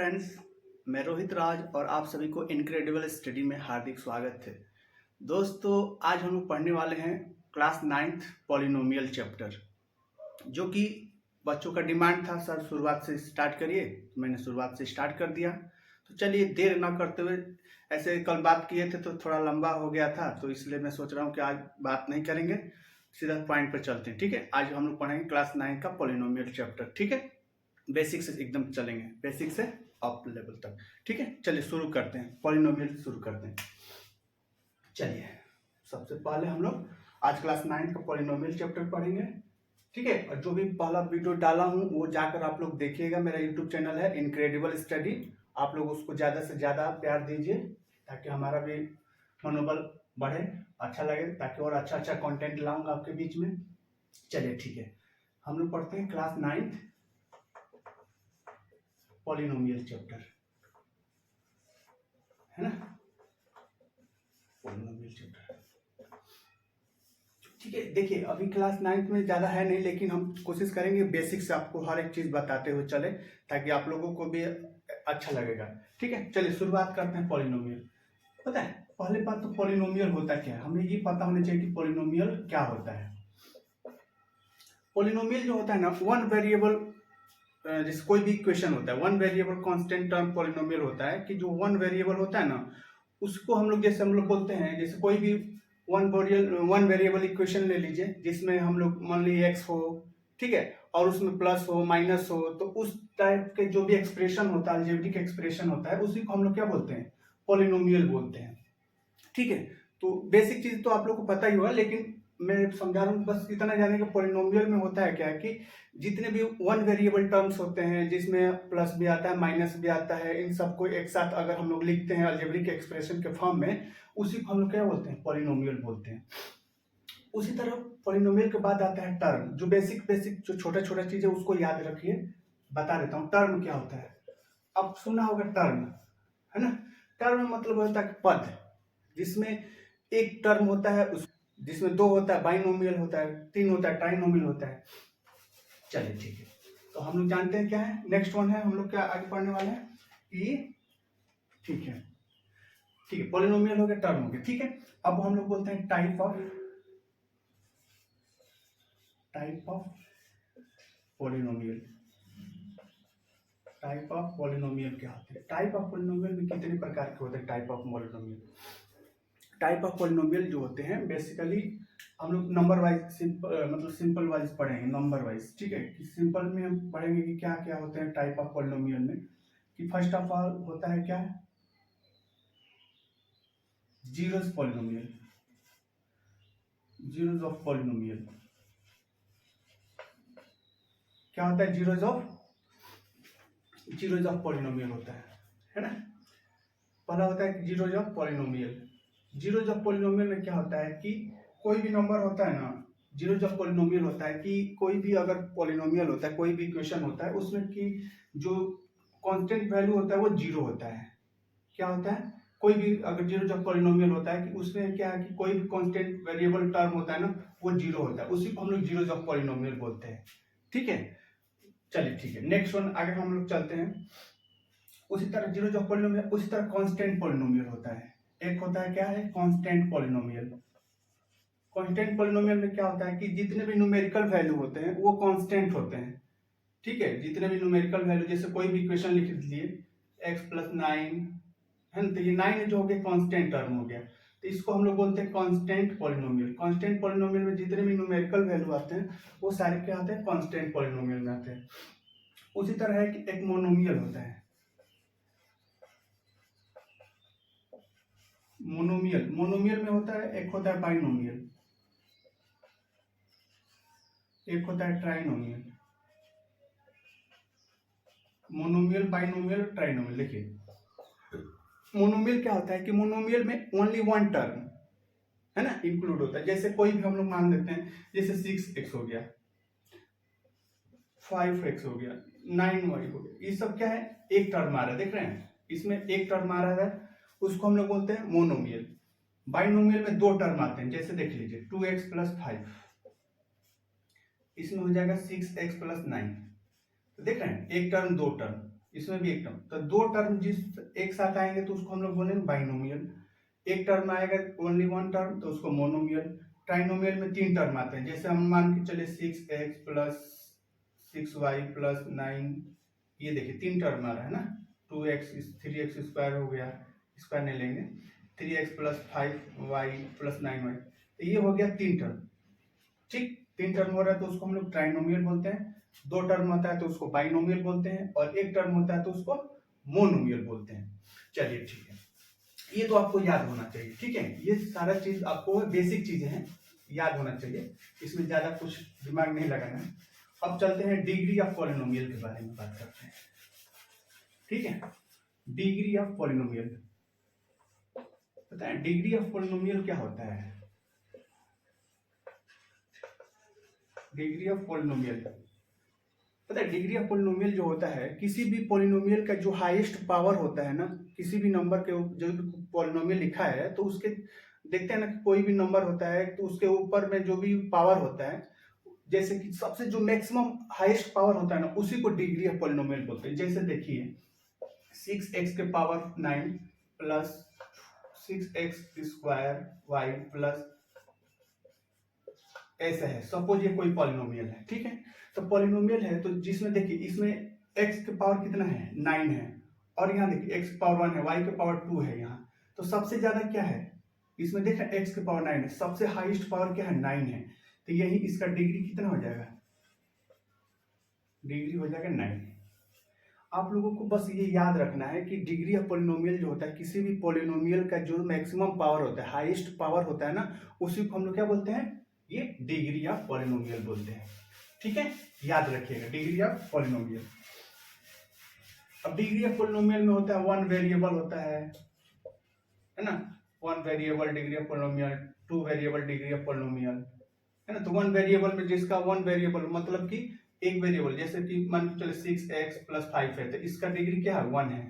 Friends, मैं रोहित राज और आप सभी को इनक्रेडिबल स्टडी में हार्दिक स्वागत है। दोस्तों, आज हम लोग पढ़ने वाले हैं क्लास 9th पॉलिनोमियल चैप्टर, जो कि बच्चों का डिमांड था सर शुरुआत से स्टार्ट करिए। तो मैंने शुरुआत से स्टार्ट कर दिया। तो चलिए देर ना करते हुए, ऐसे कल बात किए थे तो थोड़ा लंबा हो गया था, तो इसलिए मैं सोच रहा हूँ कि आज बात नहीं करेंगे, सीधा पॉइंट पर चलते हैं। ठीक है, आज हम लोग पढ़ेंगे क्लास 9 का पॉलिनोमियल चैप्टर। ठीक है, बेसिक से एकदम चलेंगे, बेसिक से अप लेवल तक। ठीक है, चलिए शुरू करते हैं, पॉलिनोमियल शुरू करते हैं। चलिए, सबसे पहले हम लोग आज क्लास 9 का पॉलिनोमियल चैप्टर पढ़ेंगे। ठीक है, और जो भी पहला वीडियो डाला हूँ वो जाकर आप लोग देखिएगा। मेरा यूट्यूब चैनल है इनक्रेडिबल स्टडी, आप लोग उसको ज़्यादा से ज़्यादा प्यार दीजिए ताकि हमारा भी मनोबल बढ़े, अच्छा लगे, ताकि और अच्छा अच्छा कंटेंट लाऊंगा आपके बीच में। चलिए ठीक है, हम लोग पढ़ते हैं क्लास 9 पॉलिनोमियल चैप्टर, है ना। पॉलिनोमियल चैप्टर, ठीक है। देखिए, अभी क्लास 9th में ज़्यादा है नहीं, लेकिन हम कोशिश करेंगे बेसिक से आपको हर एक चीज़ बताते हुए चले, ताकि आप लोगों को भी अच्छा लगेगा। ठीक है, चलिए शुरुआत करते हैं पॉलिनोमियल। पता है, पहले बात तो पॉलिनोमियल होता क्या है, हमें ये पता होना चाहिए कि पॉलिनोमियल क्या होता है। पॉलिनोमियल जो होता है ना, वन वेरिएबल, जैसे कोई भी इक्वेशन होता है, one variable constant term polynomial होता है। कि जो वन वेरिएबल होता है ना, उसको हम लोग बोलते हैं, जैसे कोई भी वन वेरिएबल इक्वेशन ले लीजिए, जिसमें हम लोग मान लीजिए एक्स हो, ठीक है, और उसमें प्लस हो माइनस हो, तो उस टाइप के जो भी एक्सप्रेशन होता है, अलजेब्रिक एक्सप्रेशन होता है, उसी को हम लोग क्या बोलते हैं, पॉलिनोमियल बोलते हैं। ठीक है, तो बेसिक चीज तो आप लोग को पता ही होगा, लेकिन मैं समझा रहा हूँ बस इतना जाने कि पॉलिनोमियल में होता है क्या, कि जितने भी वन वेरिएबल टर्म्स होते हैं, जिसमें प्लस भी आता है माइनस भी आता है, इन सबको एक साथ अगर हम लोग लिखते हैं अलजेब्रिक एक्सप्रेशन के फॉर्म में, उसी को हम लोग क्या बोलते हैं, पॉलिनोमियल बोलते हैं। उसी तरह पॉलिनोमियल के बाद आता है टर्म, जो बेसिक बेसिक जो छोटा छोटा चीज है उसको याद रखिए, बता देता हूँ टर्म क्या होता है। अब सुना होगा टर्म, है ना। टर्म मतलब होता है पद, जिसमें एक टर्म होता है, उस जिसमें दो होता है, बाइनोमियल होता है, तीन होता है, ट्राइनोमियल होता है। चलिए ठीक है, तो हम लोग जानते हैं क्या है। नेक्स्ट वन है, हम लोग क्या आगे पढ़ने वाले हैं कि, ठीक है ठीक है, पॉलिनोमियल हो गया, टर्म हो गया। ठीक है, अब हम लोग बोलते हैं type of polynomial. Type of polynomial क्या होते हैं, टाइप ऑफ पॉलिनोमियल में कितने प्रकार के होते हैं। टाइप ऑफ पॉलिनोमियल जो होते हैं, बेसिकली हम लोग नंबर वाइज मतलब सिंपल वाइज पढ़ेंगे, नंबर वाइज। ठीक है, कि सिंपल में हम पढ़ेंगे कि क्या क्या होते हैं टाइप ऑफ पॉलिनोमियल में। कि फर्स्ट ऑफ ऑल होता है क्या, zeros polynomial, zeros of polynomial. क्या होता है, जीरोस ऑफ पॉलिनोमियल होता है ना। पहला होता है zeros of polynomial. Zeros of polynomial में क्या होता है कि कोई भी नंबर होता है ना, जीरोस ऑफ पॉलिनोमियल होता है कि कोई भी अगर पॉलिनोमियल होता है, कोई भी इक्वेशन होता है, उसमें कि जो कांस्टेंट वैल्यू होता है वो जीरो होता है। क्या होता है, कोई भी अगर जीरोस ऑफ पॉलिनोमियल होता है कि उसमें क्या है कि कोई भी कांस्टेंट वेरिएबल टर्म होता है ना, वो जीरो होता है, उसी को हम लोग जीरोस ऑफ पॉलिनोमियल बोलते हैं। ठीक है, चलिए ठीक है, नेक्स्ट वन आगे हम लोग चलते हैं। उसी तरह जीरोस ऑफ पॉलिनोमियल, उसी तरह कांस्टेंट पॉलिनोमियल होता है। एक होता है क्या है, कांस्टेंट पॉलिनोमियल। कांस्टेंट पॉलिनोमियल में क्या होता है कि जितने भी न्यूमेरिकल वैल्यू होते हैं वो कांस्टेंट होते हैं। ठीक है, जितने भी न्यूमेरिकल वैल्यू, जैसे कोई भी इक्वेशन लिख लिए x+9 है ना, तो ये 9 जो हो गया कांस्टेंट टर्म हो गया, तो इसको हम लोग बोलते हैं कांस्टेंट पॉलिनोमियल। कांस्टेंट पॉलिनोमियल में जितने भी न्यूमेरिकल वैल्यू आते हैं वो सारे क्या आते हैं, कांस्टेंट पॉलिनोमियल में आते हैं। उसी तरह है कि एक मोनोमियल होता है, मोनोमियल में होता है, एक होता है बाइनोमियल, एक होता है ट्राइनोमियल। Monomial, binomial, trinomial. देखिए, मोनोमियल क्या होता है कि मोनोमियल में ओनली वन टर्म है ना इंक्लूड होता है। जैसे कोई भी हम लोग मान लेते हैं, जैसे 6x हो गया, 5x हो गया, 9y हो गया, ये सब क्या है, एक टर्म आ रहा है, देख रहे हैं, इसमें एक टर्म आ रहा है, उसको हम लोग बोलते हैं मोनोमियल। बाइनोमियल में दो टर्म आते हैं, जैसे देख लीजिए 2x+5, इसमें हो जाएगा 6x+9। तो देख रहे हैं, एक टर्म दो टर्म। इसमें भी एक टर्म, तो दो टर्म जिस एक साथ आएंगे तो उसको हम लोग बोलेंगे बाइनोमियल। एक टर्म आएगा ओनली वन टर्म तो उसको मोनोमियल। ट्राइनोमियल में तीन टर्म आते हैं, जैसे हम मान के चले 6x प्लस 6y प्लस 9, ये देखिए तीन टर्म आ रहा है ना, 2x 3x स्क्वायर हो गया, स्क्वायर नहीं लेंगे, 3x plus 5y plus 9y, तो ये हो गया तीन टर्म। ठीक, तीन टर्म हो रहा है तो उसको हम लोग ट्राइनोमियल बोलते हैं, दो टर्म होता है तो उसको बाइनोमियल बोलते हैं, और एक टर्म होता है तो उसको मोनोमियल बोलते हैं। चलिए ठीक है, ये तो आपको याद होना चाहिए। ठीक है, ये सारा चीज आपको बेसिक चीजें हैं, याद होना चाहिए, इसमें ज्यादा कुछ दिमाग नहीं लगाना है। अब चलते हैं डिग्री ऑफ पॉलिनोमियल के बारे में बात करते हैं। ठीक है, डिग्री ऑफ पॉलिनोमियल, पता है डिग्री ऑफ पॉलिनोमियल क्या होता है? डिग्री ऑफ पॉलिनोमियल, पता है डिग्री ऑफ पॉलिनोमियल जो होता है, किसी भी पॉलिनोमियल का जो हाईएस्ट पावर होता है ना, किसी भी नंबर के जो पॉलिनोमियल लिखा है तो उसके देखते हैं ना कि कोई भी नंबर होता है तो उसके ऊपर में जो भी पावर होता है, जैसे कि सबसे जो मैक्सिमम हाईएस्ट पावर होता है ना, उसी को डिग्री ऑफ पॉलिनोमियल बोलते हैं। जैसे देखिए 6x के power 9 plus 6x square y plus, ऐसा है। सपोज ये कोई पॉलिनोमियल है, ठीक है, तो पॉलिनोमियल है तो जिसमें देखिए इसमें x के पावर कितना है 9 है, और यहाँ देखिए x के पावर 1 है, y के पावर 2 है यहाँ, तो सबसे ज्यादा क्या है इसमें देखा x के पावर 9 है, सबसे हाईएस्ट पावर क्या है 9 है, तो यही इसका डिग्री कितना हो जाएगा, डिग्री हो जाएगा 9। आप लोगों को बस ये याद रखना है कि डिग्री ऑफ पॉलिनोमियल जो होता है, किसी भी पॉलिनोमियल का जो मैक्सिमम पावर होता है, हाईएस्ट पावर होता है ना, उसी को हम लोग क्या बोलते हैं, ये डिग्री ऑफ पॉलिनोमियल बोलते हैं। ठीक है, याद रखिएगा डिग्री ऑफ पॉलिनोमियल। अब डिग्री ऑफ पॉलिनोमियल में होता है वन वेरिएबल होता है ना, one variable degree of polynomial, two variable degree of polynomial, है ना। तो वन वेरिएबल में जिसका वन वेरिएबल मतलब कि एक वेरिएबल, जैसे कि मान के चले 6x प्लस 5 है तो इसका डिग्री क्या है 1 है।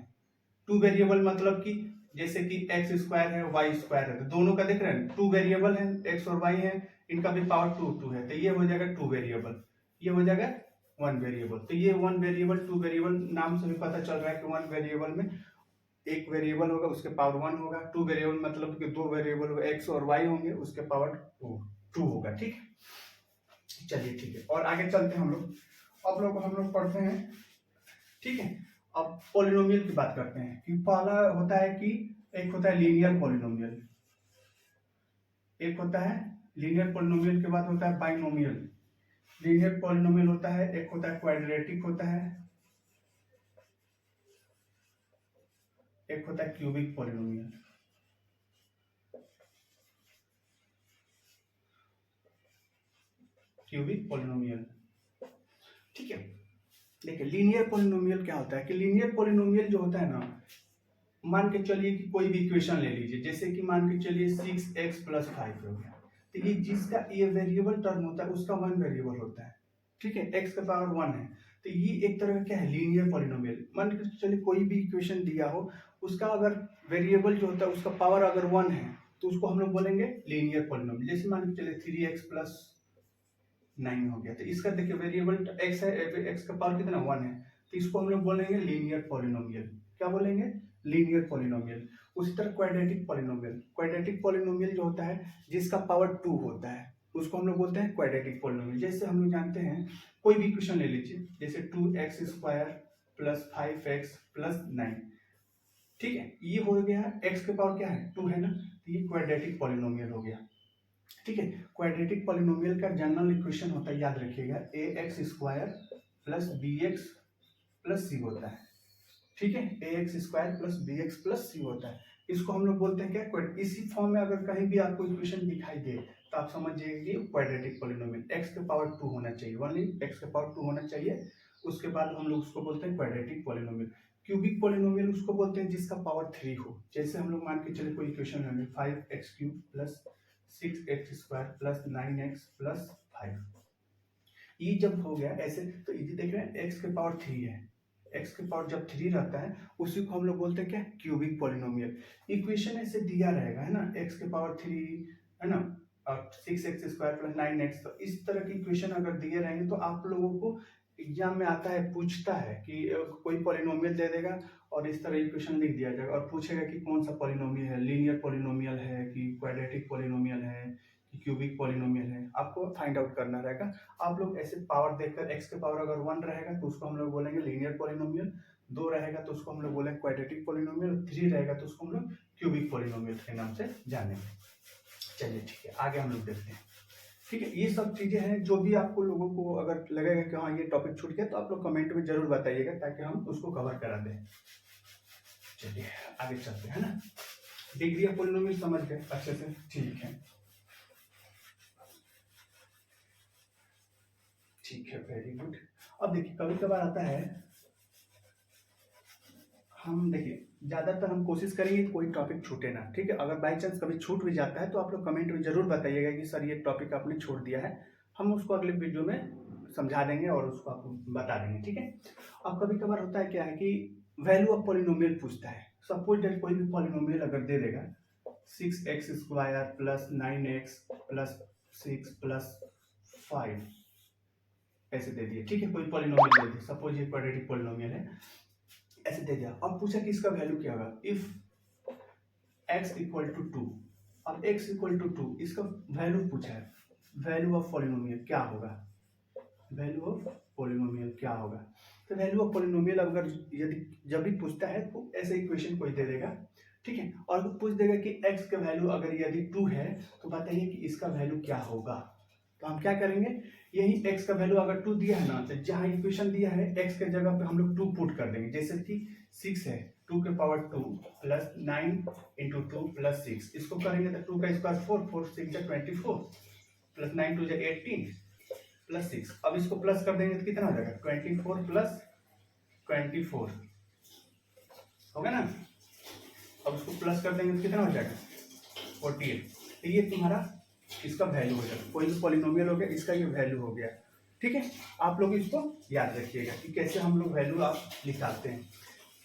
टू वेरिएबल मतलब कि जैसे कि x स्क्वायर है y स्क्वायर है, तो दोनों का देख रहे हैं टू वेरिएबल है, x और y है, इनका भी पावर 2 है, तो ये हो जाएगा टू वेरिएबल, ये हो जाएगा वन वेरिएबल। तो ये वन वेरिएबल टू वेरिएबल नाम से भी पता चल रहा है कि वन वेरिएबल में एक वेरिएबल होगा उसके पावर 1 होगा, टू वेरिएबल मतलब कि दो वेरिएबल x और y होंगे उसके पावर 2 होगा। ठीक है, चलिए ठीक है, और आगे चलते हैं हम लोग। अब लोग हम लोग पढ़ते हैं, ठीक है। अब पॉलिनोमियल की बात करते हैं कि पहला होता है कि एक होता है लीनियर पॉलिनोमियल, एक होता है लीनियर पॉलिनोमियल के बाद होता है बाइनोमियल। लीनियर पॉलिनोमियल होता है, एक होता है क्वाड्रेटिक होता है, एक होता है क्यूबिक पॉलिनोमियल। क्यूबिक पॉलिनोमियल, ठीक है। देखिए लीनियर पॉलिनोमियल क्या होता है कि लीनियर पॉलिनोमियल जो होता है ना, मान के चलिए कि कोई भी इक्वेशन ले लीजिए, जैसे कि मान के चलिए 6x प्लस 5 हो गया, तो ये जिसका ये वेरिएबल टर्म होता है उसका वन वेरिएबल होता है, ठीक है, x का पावर 1 है, तो ये एक तरह का क्या है लीनियर पॉलिनोमियल। मान के चलिए कोई भी इक्वेशन दिया हो, उसका अगर वेरिएबल जो होता है उसका पावर अगर 1 है तो उसको हम लोग बोलेंगे लीनियर पॉलिनोमियल। जैसे मान के चलिए 3x प्लस 9 हो गया, तो इसका देखिए वेरिएबल x है, x का पावर कितना 1 है, तो इसको हम लोग बोलेंगे लीनियर पॉलिनोमियल। क्या बोलेंगे, लीनियर पॉलिनोमियल। उसी तरह क्वाड्रेटिक पॉलिनोमियल, क्वाड्रेटिक पॉलिनोमियल जो होता है जिसका पावर 2 होता है उसको हम लोग बोलते हैं क्वाड्रेटिक पॉलिनोमियल। जैसे हम लोग जानते हैं कोई भी इक्वेशन ले लीजिए, जैसे 2x square plus 5x plus 9, ठीक है, ये हो गया x के पावर क्या है 2 है ना, तो ये क्वाड्रेटिक पॉलिनोमियल हो गया। ठीक है, क्वाड्रेटिक पॉलिनोमियल का जनरल इक्वेशन होता है, याद रखिएगा, ax square plus bx plus c होता है। ठीक है, ax square plus bx plus c होता है। इसको हम लोग बोलते हैं क्या, इसी फॉर्म में अगर कहीं भी आपको इक्वेशन दिखाई दे तो आप समझिए कि क्वाड्रेटिक पॉलिनोमियल, x के पावर 2 होना चाहिए, ओनली x के पावर 2 होना चाहिए, उसके बाद हम लोग उसको बोलते हैं क्वाड्रेटिक पॉलिनोमियल। क्यूबिक पॉलिनोमियल उसको बोलते हैं जिसका पावर 3 हो। जैसे हम लोग मान के चले कोई इक्वेशन है 5x cube plus 6x square plus 9x plus 5, ये जब हो गया ऐसे, तो ये देख रहे हैं x के पावर 3 है, x के पावर जब 3 रहता है उसी को हम लोग बोलते हैं क्या, क्यूबिक पॉलिनोमियल। इक्वेशन ऐसे दिया रहेगा है ना, x के पावर 3 है ना, और 6x स्क्वायर प्लस 9x, तो इस तरह की इक्वेशन अगर दिए रहेंगे तो आप लोगों को एग्जाम में आता है, पूछता है कि कोई पॉलिनोमियल दे देगा और इस तरह इक्वेशन लिख दिया जाएगा और पूछेगा कि कौन सा पॉलिनोमियल है, लीनियर पॉलिनोमियल है कि क्वाड्रेटिक पॉलिनोमियल है कि क्यूबिक पॉलिनोमियल है, आपको फाइंड आउट करना रहेगा। आप लोग ऐसे पावर देखकर एक्स के पावर अगर 1 रहेगा तो उसको हम लोग बोलेंगे लीनियर पॉलिनोमियल, 2 रहेगा तो उसको हम लोग बोलेंगे क्वाड्रेटिक पॉलिनोमियल, 3 रहेगा तो उसको हम लोग क्यूबिक पॉलिनोमियल के नाम से जानेंगे। चलिए ठीक है, आगे हम लोग देखते हैं। ठीक है, ये सब चीजें हैं जो भी आपको लोगों को अगर लगेगा कि हाँ ये टॉपिक छूट गया तो आप लोग कमेंट में जरूर बताइएगा ताकि हम उसको कवर करा दें। चलिए आगे चलते हैं ना। डिग्री ऑफ पॉलिनोमियल समझ गए अच्छे से, ठीक है ठीक है, वेरी गुड। अब देखिए कभी कभार आता है, हम देखिए ज्यादातर हम कोशिश करेंगे कि कोई टॉपिक छूटे ना, ठीक है। अगर बाई चांस कभी छूट भी जाता है तो आप लोग कमेंट में जरूर बताइएगा कि सर ये टॉपिक आपने छोड़ दिया है, हम उसको अगले वीडियो में समझा देंगे और उसको आपको बता देंगे, ठीक है। अब कभी कभार होता है क्या है कि वैल्यू ऑफ पॉलिनोमियल पूछता है। सपोज दैट कोई भी पॉलिनोमियल अगर दे देगा 6x² plus 9x plus 6 plus 5 ऐसे दे दिए, ठीक है। कोई पॉलिनोमियल दे दिया, सपोज ये क्वाड्रेटिक पॉलिनोमियल है, ऐसे दे दिया। अब पूछा कि इसका वैल्यू क्या होगा इफ x इक्वल टू 2। अब x इक्वल टू 2 इसका वैल्यू पूछा है, वैल्यू ऑफ पॉलिनोमियल क्या होगा, वैल्यू ऑफ पॉलिनोमियल क्या होगा। तो वैल्यू ऑफ पॉलिनोमियल अगर यदि जब भी पूछता है तो ऐसे इक्वेशन कोई दे देगा, ठीक है। और पूछ देगा कि x का वैल्यू अगर यदि 2 है तो बताइए कि इसका वैल्यू क्या होगा। तो हम क्या करेंगे, यही x का वैल्यू अगर 2 दिया है ना, तो जहां इक्वेशन दिया है x के जगह पे हम लोग 2 पुट कर देंगे। जैसे कि 6 है, 2 के पावर 2 प्लस 9 इंटू 2 प्लस 6, इसको करेंगे तो 2 का स्क्वायर 4, 4 6 जा 24 प्लस 9 2 जा 18 प्लस 6। अब इसको प्लस कर देंगे तो कितना हो जाएगा 24 प्लस 24 होगा ना। अब उसको प्लस कर देंगे तो कितना हो जाएगा 48। तो ये तुम्हारा इसका वैल्यू हो जाएगा, कोई भी पॉलिनोमियल हो गया इसका ये वैल्यू हो गया, ठीक है। आप लोग इसको याद रखिएगा कि कैसे हम लोग वैल्यू आप निकालते हैं।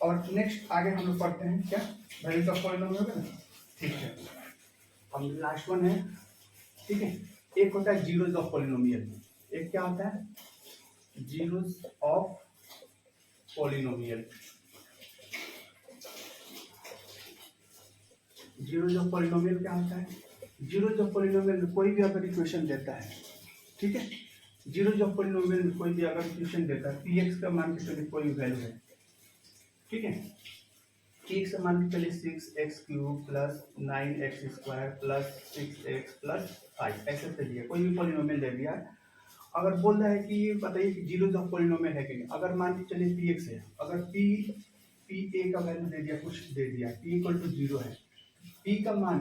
और नेक्स्ट आगे हम लोग पढ़ते हैं क्या, वैल्यू ऑफ पॉलिनोमियल होगा ना, ठीक है। हम लास्ट वन है, ठीक है। एक होता है जीरोज ऑफ पॉलिनोमियल, एक क्या होता है zeros of polynomial. Zeros of polynomial क्या होता है, जीरोज ऑफ पॉलिनोमियल में कोई भी अगर इक्वेशन देता है, ठीक है, जीरोज ऑफ पॉलिनोमियल में कोई भी अगर इक्वेशन देता है, px का मान के चलिए कोई भी वैल्यू है, ठीक है। px का मान के चलिए 6x³ plus 9x² plus 6x plus 5 ऐसे दे दिया, कोई भी पॉलिनोमियल दे दिया। अगर बोल रहा है कि बताइए कि जीरोज ऑफ पॉलिनोमियल है कि नहीं। अगर मान के चलिए px है, अगर p का वैल्यू दे दिया, कुछ दे दिया, p इक्वल टू 0 है, p का मान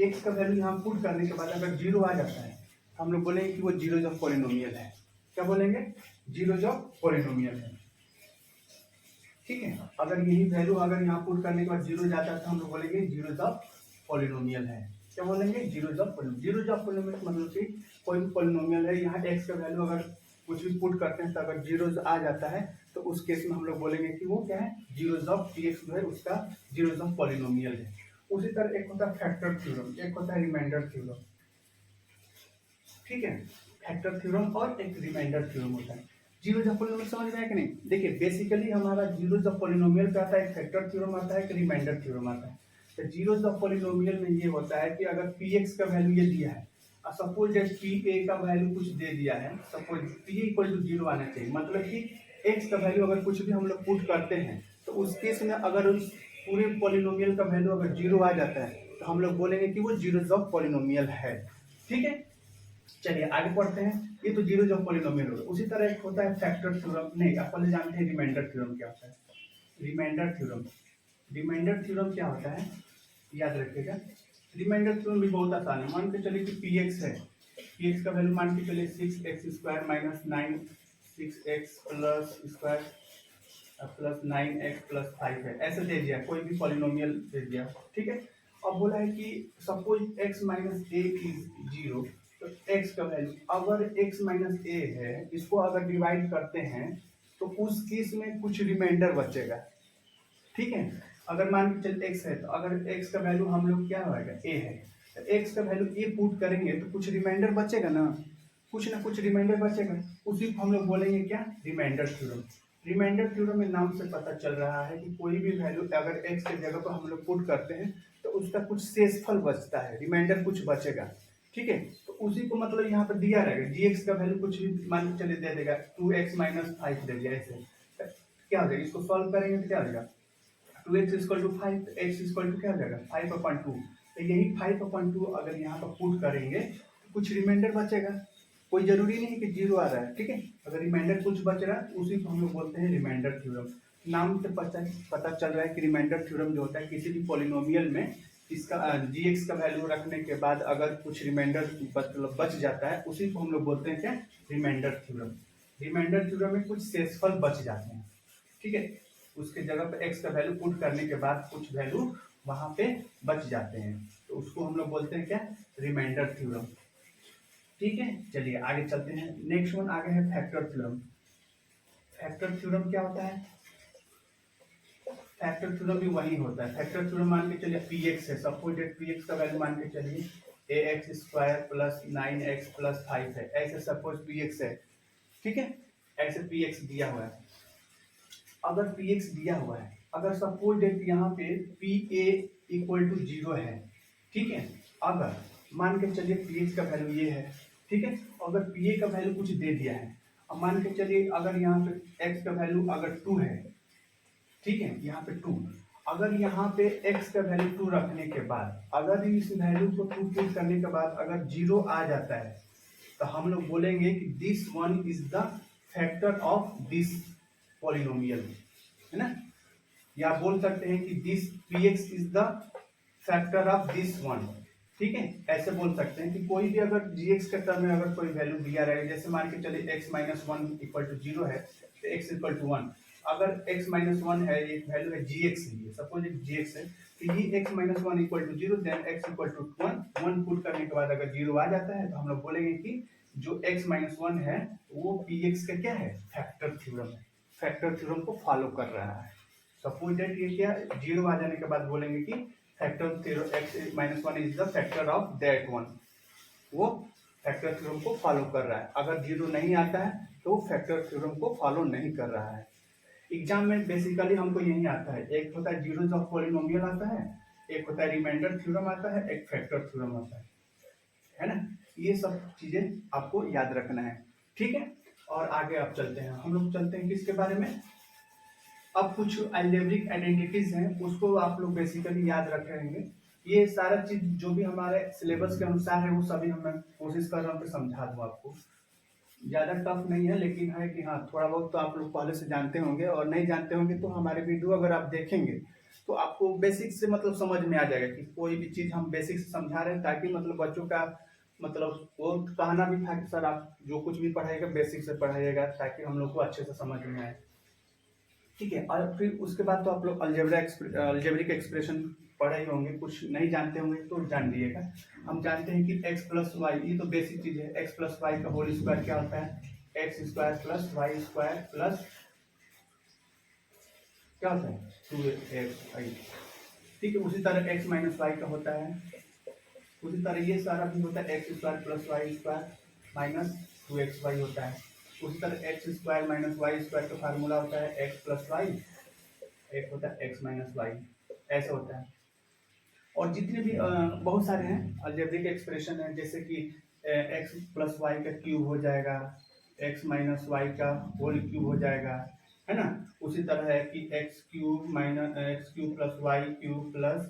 x का वैल्यू यहाँ पुट करने के बाद अगर 0 आ जाता है तो हम लोग बोलेंगे कि वो जीरोज ऑफ पॉलिनोमियल है। क्या बोलेंगे, जीरोज ऑफ पॉलिनोमियल है, ठीक है। अगर यही वैल्यू अगर यहाँ पुट करने के बाद 0 जाता है तो हम लोग बोलेंगे जीरोज ऑफ पॉलिनोमियल है। क्या बोलेंगे, zeros of polynomial. Zeros of polynomial मतलब कि कोई भी पॉलिनोमियल है, यहाँ x का वैल्यू अगर कुछ भी पुट करते हैं तो अगर जीरोज आ जाता है तो उस केस में हम लोग बोलेंगे कि वो क्या है, जीरोज ऑफ px जो है उसका जीरोज ऑफ पॉलिनोमियल है। उसी तरह एक होता है फैक्टर थ्योरम, एक होता है रिमाइंडर थ्योरम, ठीक है। फैक्टर थ्योरम और एक रिमाइंडर थ्योरम होता है। जीरोज ऑफ पॉलिनोमियल समझ में आया कि नहीं। देखिए बेसिकली हमारा जीरोज ऑफ पॉलिनोमियल पे आता है, एक फैक्टर थ्योरम आता है, एक रिमाइंडर थ्योरम आता है। तो जीरोज ऑफ पॉलिनोमियल में ये होता है कि अगर px का वैल्यू ये दिया है, सपोज दैट pa का वैल्यू कुछ दे दिया है, सपोज p इक्वल टू 0 आना चाहिए, मतलब कि x का वैल्यू अगर कुछ भी हम लोग पुट करते हैं तो उस केस में अगर उस पूरे पॉलिनोमियल का वैल्यू अगर 0 आ जाता है तो हम लोग बोलेंगे कि वो जीरोज ऑफ पॉलिनोमियल है, ठीक है। चलिए आगे पढ़ते हैं। ये तो जीरोज ऑफ पॉलिनोमियल होगा। उसी तरह एक होता है फैक्टर थ्योरम, नहीं आप पहले जानते हैं रिमाइंडर थ्योरम क्या होता है। रिमाइंडर थ्योरम, रिमाइंडर थ्योरम क्या होता है याद रखिएगा। रिमाइंडर थ्योरम भी बहुत आसान है। मान के चलिए कि px है, px का वैल्यू मान के चलिए 6x² minus 9 6x plus square plus 9x plus 5 है, ऐसे दे दिया, कोई भी पॉलिनोमियल दे दिया, ठीक है। अब बोला है कि suppose x minus a is 0, तो x का वैल्यू अगर x माइनस a है, इसको अगर डिवाइड करते हैं तो उस केस में कुछ रिमाइंडर बचेगा, ठीक है। अगर मान के चल x है तो अगर x का वैल्यू हम लोग क्या होगा a है, तो x का वैल्यू a पुट करेंगे तो कुछ रिमाइंडर बचेगा ना। कुछ ना कुछ रिमाइंडर बचेगा, उसी को हम लोग बोलेंगे क्या, रिमाइंडर थ्योरम। रिमाइंडर थ्योरम में नाम से पता चल रहा है कि कोई भी वैल्यू अगर x के जगह पर हम लोग पुट करते हैं तो उसका कुछ शेषफल बचता है, रिमाइंडर कुछ बचेगा, ठीक है। तो उसी को मतलब यहाँ पर दिया रहेगा, gx का वैल्यू कुछ भी मान के चलिए दे देगा, 2x - 5 दे दिया, ऐसे क्या हो जाएगा, इसको सॉल्व करेंगे तो क्या हो जाएगा, 2x = 5, x = क्या हो जाएगा 5/2। तो यही 5/2 अगर यहाँ पर पुट करेंगे तो कुछ रिमाइंडर बचेगा, कोई जरूरी नहीं कि 0 आ रहा है, ठीक है। अगर रिमाइंडर कुछ बच रहा है उसी को हम लोग बोलते हैं रिमाइंडर थ्योरम। नाम से पता चल रहा है कि रिमाइंडर थ्योरम जो होता है किसी भी पॉलिनोमियल में इसका gx का वैल्यू रखने के बाद अगर कुछ रिमाइंडर बच जाता है उसी को हम लोग बोलते हैं क्या, रिमाइंडर थ्योरम। रिमाइंडर थ्योरम में कुछ शेषफल बच जाते हैं, ठीक है, उसके जगह पे x का वैल्यू पुट करने के बाद कुछ वैल्यू वहां पे बच जाते हैं, तो उसको हम लोग बोलते हैं क्या, रिमाइंडर थ्योरम, ठीक है। चलिए आगे चलते हैं, नेक्स्ट वन आगे है फैक्टर थ्योरम। फैक्टर थ्योरम क्या होता है, फैक्टर थ्योरम भी वही होता है। फैक्टर थ्योरम मान के चलिए px है, सपोज डेट px का वैल्यू मान के चलिए ax² + 9x + 5 है, ऐसे सपोज px है, ठीक है, ऐसे px दिया हुआ है। अगर px दिया हुआ है, अगर सपोज डेट यहाँ पे pa = 0 है, ठीक है, अगर मान के चलिए px का वैल्यू ये है, ठीक है, अगर pa का वैल्यू कुछ दे दिया है, अब मान के चलिए अगर यहाँ पे x का वैल्यू अगर 2 है, ठीक है, यहाँ पे 2, अगर यहाँ पे x का वैल्यू 2 रखने के बाद अगर इस वैल्यू को 2 पुट करने के बाद अगर 0 आ जाता है तो हम लोग बोलेंगे कि this one is the factor of this polynomial, है ना, या बोल सकते हैं कि this px is the factor of this one, ठीक है, ऐसे बोल सकते हैं कि कोई भी अगर gx के टर्म में अगर कोई वैल्यू दिया रहेगा, जैसे मान के चलिए x - 1 = 0 है तो x = 1, अगर x - 1 है, ये वैल्यू है gx है, सपोज gx है, तो ये x - 1 = 0, देन x = 1, 1 पुट करने के बाद अगर 0 आ जाता है तो हम लोग बोलेंगे कि जो x - 1 है वो px का क्या है, फैक्टर थ्योरम है, फैक्टर थ्योरम को फॉलो कर रहा है। सपोज दैट ये क्या 0 आ जाने के बाद बोलेंगे कि factor theorem x - 1 is the factor of that one, वो फैक्टर थ्योरम को फॉलो कर रहा है। अगर 0 नहीं आता है तो वो फैक्टर थ्योरम को फॉलो नहीं कर रहा है। एग्जाम में बेसिकली हमको यही आता है, एक होता है जीरोस ऑफ पॉलिनोमियल आता है, एक होता है रिमाइंडर थ्योरम आता है, एक फैक्टर थ्योरम आता है ना, ये सब चीजें आपको याद रखना है, ठीक है। और आगे आप चलते हैं, हम लोग चलते हैं किसके बारे में, अब कुछ अलजेब्रिक आइडेंटिटीज हैं उसको आप लोग बेसिकली याद रखेंगे। ये सारा चीज जो भी हमारे सिलेबस के अनुसार है वो सभी मैं कोशिश कर रहा हूँ कि समझा दूँ आपको, ज़्यादा टफ नहीं है, लेकिन है कि हाँ थोड़ा बहुत तो आप लोग पहले से जानते होंगे, और नहीं जानते होंगे तो हमारे वीडियो अगर आप देखेंगे तो आपको बेसिक से मतलब समझ में आ जाएगा कि कोई भी चीज़ हम बेसिक से समझा रहे हैं, ताकि मतलब बच्चों का मतलब वो कहना भी था कि सर आप जो कुछ भी पढ़ाइएगा बेसिक से पढ़ाइएगा ताकि हम लोग को अच्छे से समझ में आए, ठीक है। और फिर उसके बाद तो आप लोग अलजेब्रिक एक्सप्रेशन पढ़े ही होंगे, कुछ नहीं जानते होंगे तो जान लीजिएगा। हम जानते हैं कि x + y, ये तो बेसिक चीज़ है, x + y का होल स्क्वायर क्या होता है, x² + y² प्लस क्या होता है 2xy, ठीक है। उसी तरह x - y का होता है, उसी तरह ये सारा भी होता है x² + y² - 2xy होता है। उसी तरह x² - y² का फार्मूला होता है x + y, एक होता है x - y, ऐसा होता है। और जितने भी बहुत सारे हैं अलजेब्रिक एक्सप्रेशन है, जैसे कि x + y का क्यूब हो जाएगा, x - y का होल क्यूब हो जाएगा, है ना। उसी तरह है कि x³ + y³ प्लस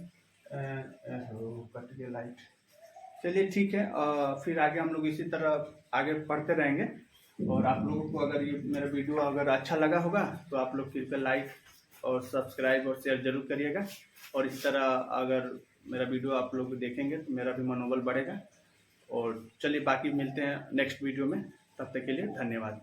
कट गया लाइट, चलिए ठीक है। फिर आगे हम लोग इसी तरह आगे पढ़ते रहेंगे, और आप लोगों को अगर ये मेरा वीडियो अगर अच्छा लगा होगा तो आप लोग कृपया लाइक और सब्सक्राइब और शेयर जरूर करिएगा, और इस तरह अगर मेरा वीडियो आप लोग देखेंगे तो मेरा भी मनोबल बढ़ेगा। और चलिए बाकी मिलते हैं नेक्स्ट वीडियो में, तब तक के लिए धन्यवाद।